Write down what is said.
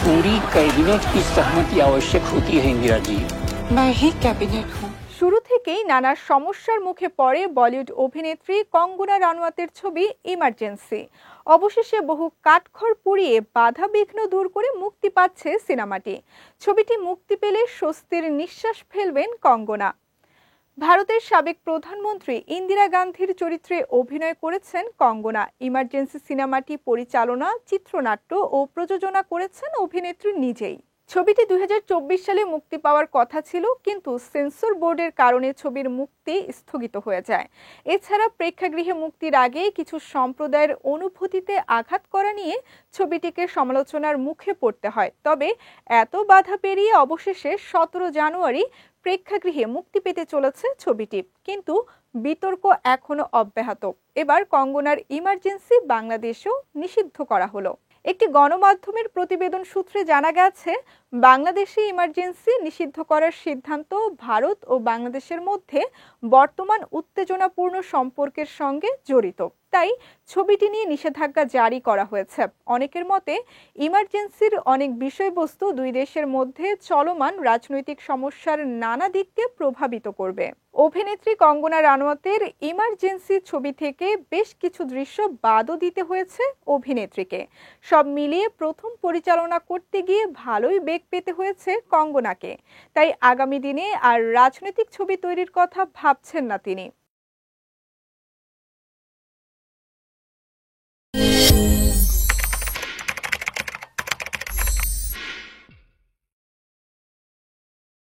पूरी कैबिनेट की सहमति आवश्यक होती है इंदिरा जी। मैं ही कैबिनेट हूँ। শুরু থেকেই নানা সমস্যার মুখে পড়ে বলিউড অভিনেত্রী কঙ্গনা রানাওয়াতের ছবি ইমার্জেন্সি। অবশেষে বহু কাঠখড় পুড়িয়ে বাধা বিঘ্ন দূর করে মুক্তি পাচ্ছে সিনেমাটি। ছবিটি মুক্তি পেলে স্বস্তির নিঃশ্বাস ফেলবেন কঙ্গনা। ভারতের সাবেক প্রধানমন্ত্রী ইন্দিরা গান্ধীর চরিত্রে অভিনয় করেছেন কঙ্গনা। ইমার্জেন্সি সিনেমাটি পরিচালনা, চিত্রনাট্য ও প্রযোজনা করেছেন অভিনেত্রী নিজেই। ছবিটি 2024 সালে মুক্তি পাওয়ার কথা ছিল, কিন্তু সেন্সর বোর্ডের কারণে ছবির মুক্তি স্থগিত হয়ে যায়। এছাড়া প্রেক্ষাগৃহে মুক্তির আগে কিছু সম্প্রদায়ের অনুভূতিতে আঘাত করা নিয়ে ছবিটিকে সমালোচনার মুখে পড়তে হয়। তবে এত বাধা পেরিয়ে অবশেষে 17 জানুয়ারি প্রেক্ষাগৃহে মুক্তি পেতে চলেছে ছবিটি, কিন্তু বিতর্ক এখনো অব্যাহত। এবার কঙ্গনার ইমার্জেন্সি বাংলাদেশেও নিষিদ্ধ করা হলো। একটি গণমাধ্যমের প্রতিবেদন সূত্রে জানা গেছে, বাংলাদেশে ইমার্জেন্সি নিষিদ্ধ করার সিদ্ধান্ত ভারত ও বাংলাদেশের মধ্যে বর্তমান উত্তেজনাপূর্ণ সম্পর্কের সঙ্গে জড়িত। তাই ছবিটি নিয়ে নিষেধাজ্ঞা জারি করা হয়েছে। অনেকের মতে ইমার্জেন্সির অনেক বিষয়বস্তু দুই দেশের মধ্যে চলমান রাজনৈতিক সমস্যার নানা দিককে প্রভাবিত করবে। অভিনেত্রী কঙ্গনা রানাওয়াতের ইমার্জেন্সি ছবি থেকে বেশ কিছু দৃশ্য বাদও দিতে হয়েছে অভিনেত্রীকে। সব মিলিয়ে প্রথম পরিচালনা করতে গিয়ে ভালোই বেগ পেতে হয়েছে কঙ্গনাকে। তাই আগামী দিনে আর রাজনৈতিক ছবি তৈরির কথা ভাবছেন না তিনি।